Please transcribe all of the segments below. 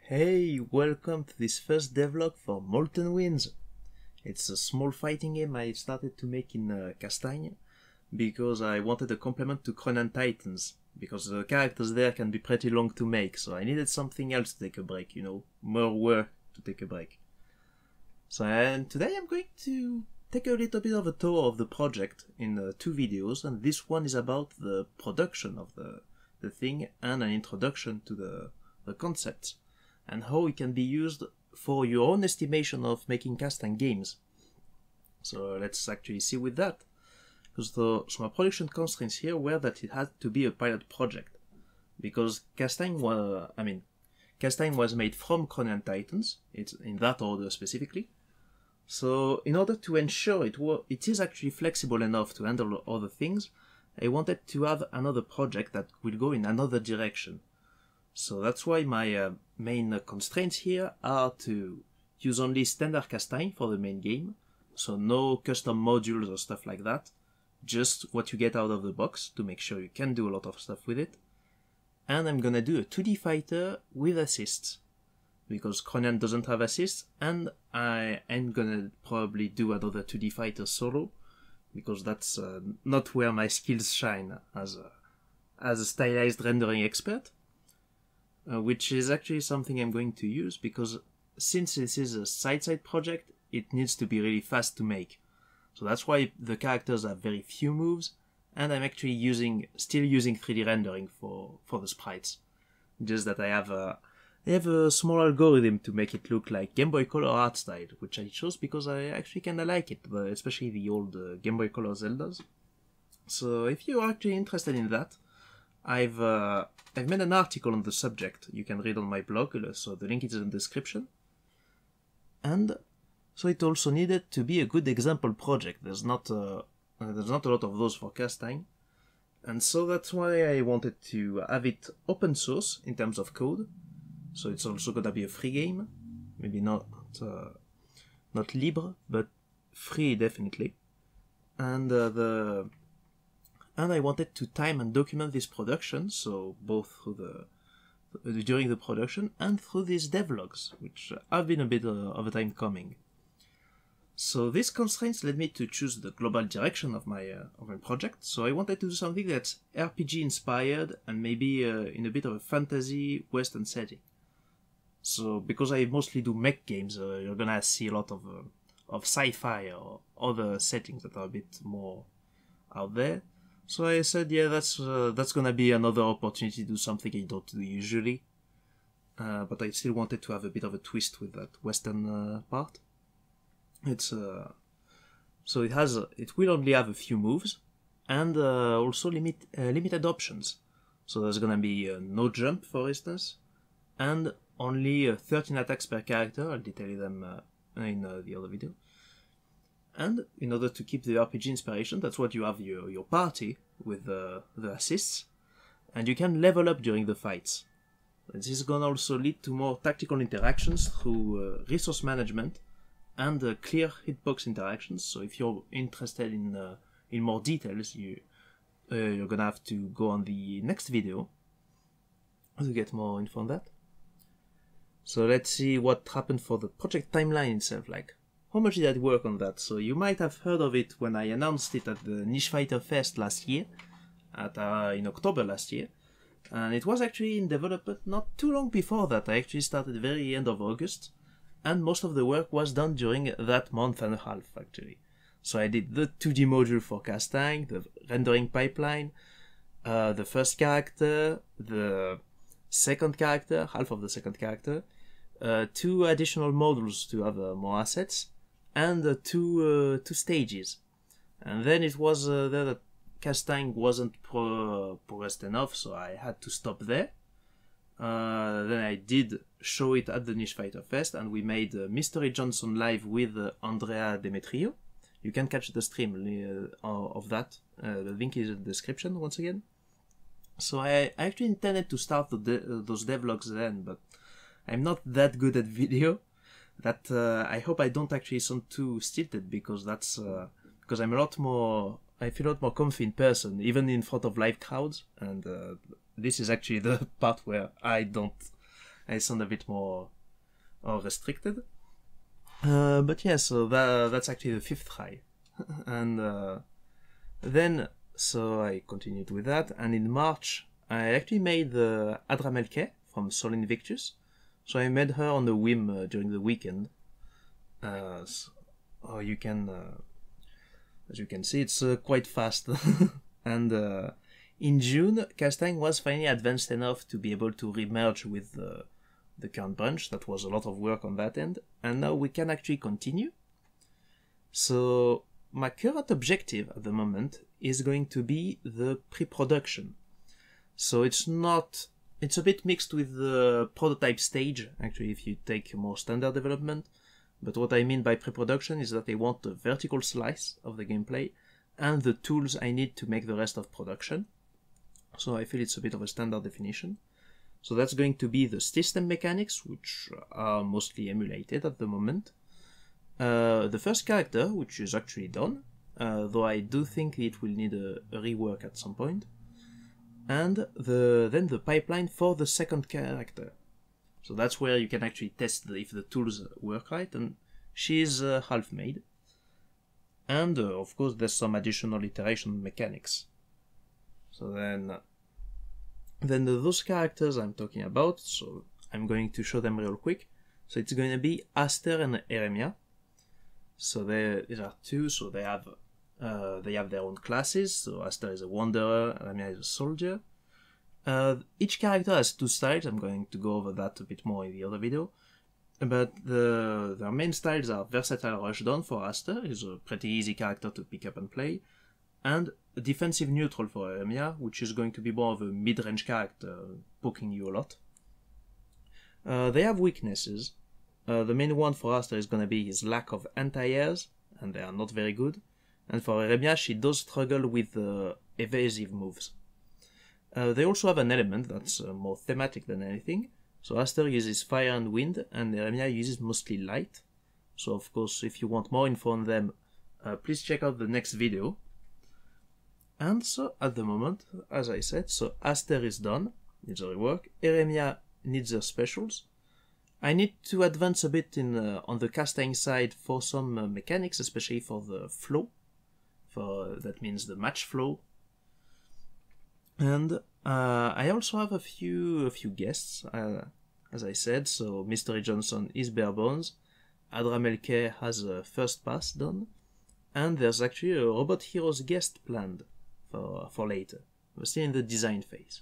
Hey, welcome to this first devlog for Molten Winds. It's a small fighting game I started to make in Castagne because I wanted a complement to Cronan Titans, because the characters there can be pretty long to make, so I needed something else to take a break, more work to take a break. And today I'm going to take a little bit of a tour of the project in two videos, and this one is about the production of the thing and an introduction to the concepts, and how it can be used for your own estimation of making Castagne games. So let's actually see with that. Because so my production constraints here were that it had to be a pilot project. Because Castagne was made from Cronan Titans, it's in that order specifically. So in order to ensure it is actually flexible enough to handle other things, I wanted to have another project that will go in another direction. So that's why my main constraints here are to use only standard Castagne for the main game, so no custom modules or stuff like that, just what you get out of the box to make sure you can do a lot of stuff with it. And I'm gonna do a 2D fighter with assists, because Cronan doesn't have assists, and I am gonna probably do another 2D fighter solo, because that's not where my skills shine as a stylized rendering expert. Which is actually something I'm going to use, because since this is a side project, it needs to be really fast to make. So that's why the characters have very few moves, and I'm actually still using 3D rendering for the sprites. Just that I have a small algorithm to make it look like Game Boy Color art style, which I chose because I actually kinda like it, especially the old Game Boy Color Zeldas. So if you're actually interested in that, I've made an article on the subject you can read on my blog, so the link is in the description. And so it also needed to be a good example project. There's not a lot of those for Castagne, and so that's why I wanted to have it open source in terms of code. So it's also gonna be a free game, maybe not libre, but free definitely. And I wanted to time and document this production, so both through during the production and through these devlogs, which have been a bit of a time coming. So these constraints led me to choose the global direction of my project. So I wanted to do something that's RPG inspired and maybe in a bit of a fantasy western setting. So because I mostly do mech games, you're gonna see a lot of sci-fi or other settings that are a bit more out there. So I said, yeah, that's gonna be another opportunity to do something I don't do usually. But I still wanted to have a bit of a twist with that western part. So it will only have a few moves, and also limited options. So there's gonna be no jump, for instance, and only 13 attacks per character. I'll detail them in the other video. And in order to keep the RPG inspiration, that's what you have your party with the assists, and you can level up during the fights. And this is gonna also lead to more tactical interactions through resource management and clear hitbox interactions. So if you're interested in more details, you're gonna have to go on the next video to get more info on that. So let's see what happened for the project timeline itself, like. How much did I work on that? So you might have heard of it when I announced it at the Niche Fighter Fest last year, in October last year. And it was actually in development not too long before that. I actually started very end of August, and most of the work was done during that month and a half actually. So I did the 2D module for Castagne, the rendering pipeline, the first character, the second character, half of the second character, 2 additional modules to have more assets, and 2 stages. And then it was there that Castagne wasn't progressed enough, so I had to stop there. Then I did show it at the Niche Fighter Fest, and we made Mystery Johnson live with Andrea Demetrio. You can catch the stream of that. The link is in the description once again. So I actually intended to start those devlogs then, but I'm not that good at video. That I hope I don't actually sound too stilted, because because I feel a lot more comfy in person, even in front of live crowds, and this is actually the part where I don't I sound a bit more restricted. But yeah, so that's actually the 5th try. And then, so I continued with that, and in March, I actually made the Adramelke from Sol Invictus. So I made her on a whim during the weekend. You can, as you can see, it's quite fast. And in June, Castaigne was finally advanced enough to be able to remerge with the current branch. That was a lot of work on that end, and now we can actually continue. So my current objective at the moment is going to be the pre-production. So it's a bit mixed with the prototype stage, actually, if you take more standard development. But what I mean by pre-production is that I want a vertical slice of the gameplay and the tools I need to make the rest of production. So I feel it's a bit of a standard definition. So that's going to be the system mechanics, which are mostly emulated at the moment. The first character, which is actually done, though I do think it will need a rework at some point. And then the pipeline for the second character. So that's where you can actually test if the tools work right, and she's half made. And of course there's some additional iteration mechanics. So then those characters I'm talking about, so I'm going to show them real quick. So it's going to be Aster and Eremia. So these are two, so they have their own classes. So Aster is a wanderer, Eremia is a soldier. Each character has 2 styles. I'm going to go over that a bit more in the other video. But their main styles are Versatile Rushdown for Aster, is a pretty easy character to pick up and play, and Defensive Neutral for Eremia, which is going to be more of a mid-range character, poking you a lot. They have weaknesses. The main one for Aster is going to be his lack of anti-airs, and they are not very good. And for Eremia, she does struggle with evasive moves. They also have an element that's more thematic than anything. So Aster uses fire and wind, and Eremia uses mostly light. So of course, if you want more info on them, please check out the next video. And so at the moment, as I said, so Aster is done, needs a rework. Eremia needs her specials. I need to advance a bit on the Castaigne side for some mechanics, especially for the flow. That means the match flow. And I also have a few guests, as I said. So Mystery Johnson is bare bones. Adramelke has a first pass done, and there's actually a Robot Heroes guest planned for later. We're still in the design phase.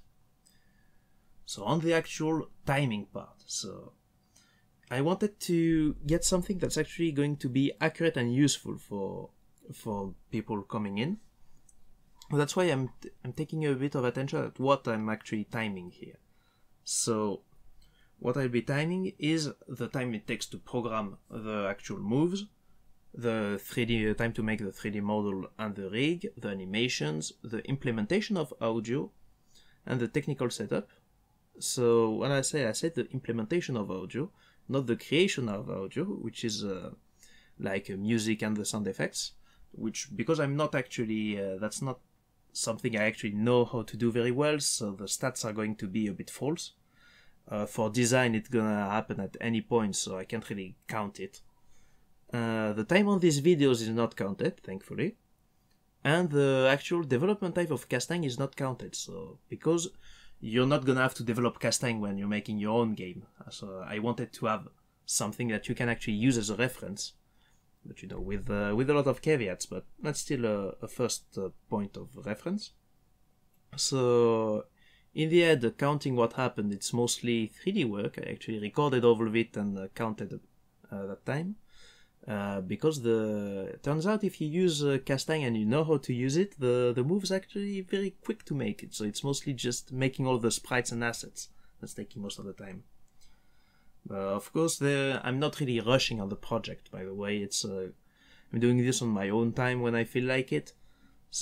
So on the actual timing part, so I wanted to get something that's actually going to be accurate and useful for people coming in. That's why I'm taking a bit of attention at what I'm actually timing here. So what I'll be timing is the time it takes to program the actual moves, the time to make the 3D model and the rig, the animations, the implementation of audio, and the technical setup. So when I say the implementation of audio, not the creation of audio, which is like music and the sound effects, which, because I'm not actually, that's not something I actually know how to do very well, so the stats are going to be a bit false. For design, it's gonna happen at any point, so I can't really count it. The time on these videos is not counted, thankfully. And the actual development type of Castaigne is not counted, so because you're not gonna have to develop Castaigne when you're making your own game. So I wanted to have something that you can actually use as a reference. But you know, with a lot of caveats, but that's still a first point of reference. So in the end, counting what happened, it's mostly 3D work. I actually recorded all of it and counted that time. Because it turns out if you use Castaigne and you know how to use it, the move's actually very quick to make it. So it's mostly just making all the sprites and assets that's taking most of the time. Of course, I'm not really rushing on the project, by the way. I'm doing this on my own time when I feel like it.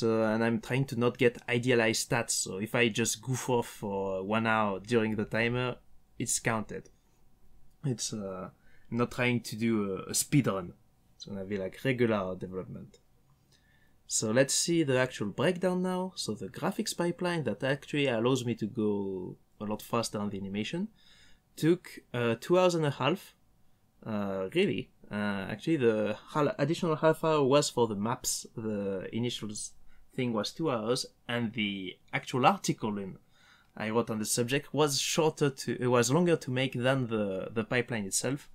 And I'm trying to not get idealized stats. So if I just goof off for 1 hour during the timer, it's counted. I'm not trying to do a speed run. It's gonna be like regular development. So let's see the actual breakdown now. So the graphics pipeline that actually allows me to go a lot faster on the animation. took 2 hours and a half. Really. Actually, the additional half hour was for the maps. The initial thing was 2 hours, and the actual article I wrote on the subject was longer to make than the pipeline itself.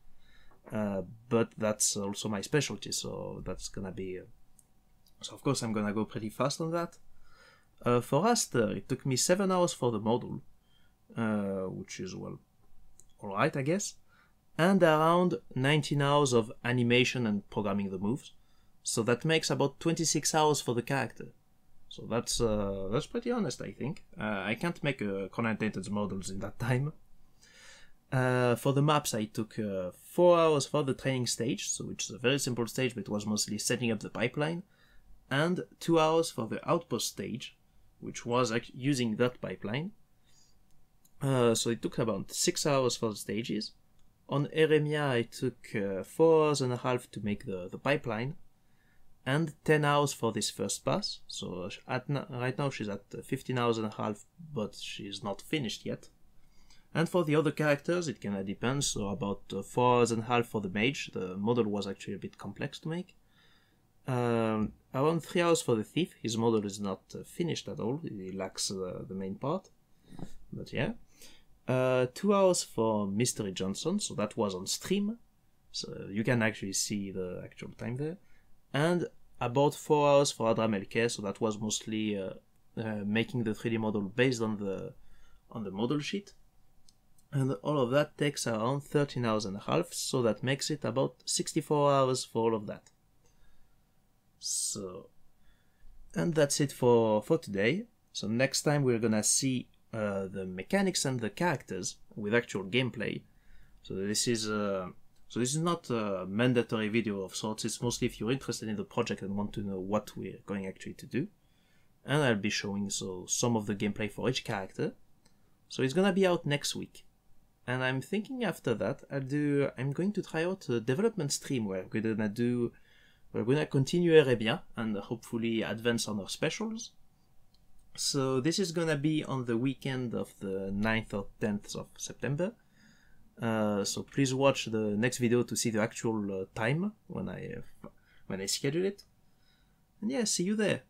But that's also my specialty, so that's gonna be. So of course I'm gonna go pretty fast on that. For raster, it took me 7 hours for the module, which is, well, alright, I guess, and around 19 hours of animation and programming the moves. So that makes about 26 hours for the character. So that's pretty honest, I think. I can't make connotated models in that time. For the maps, I took 4 hours for the training stage, so which is a very simple stage, but it was mostly setting up the pipeline, and 2 hours for the outpost stage, which was using that pipeline. So it took about 6 hours for the stages. On Eremia, I took 4 hours and a half to make the pipeline, and 10 hours for this first pass. So right now she's at 15 hours and a half, but she's not finished yet. And for the other characters, it kinda depends. So about 4 hours and a half for the mage. The model was actually a bit complex to make. Around 3 hours for the thief. His model is not finished at all. He lacks the main part. But yeah. 2 hours for Mystery Johnson. So that was on stream. So you can actually see the actual time there. And about 4 hours for Adram Elke. So that was mostly making the 3D model based on the model sheet. And all of that takes around 13 hours and a half, so that makes it about 64 hours for all of that. So, and that's it for today. So next time we're gonna see the mechanics and the characters with actual gameplay. So this is not a mandatory video of sorts. It's mostly if you're interested in the project and want to know what we're going actually to do. And I'll be showing some of the gameplay for each character. So it's gonna be out next week. And I'm thinking after that, I'm going to try out a development stream where we're gonna continue Eremia and hopefully advance on our specials. So this is gonna be on the weekend of the 9th or 10th of September. So please watch the next video to see the actual time when I schedule it. And yeah, see you there.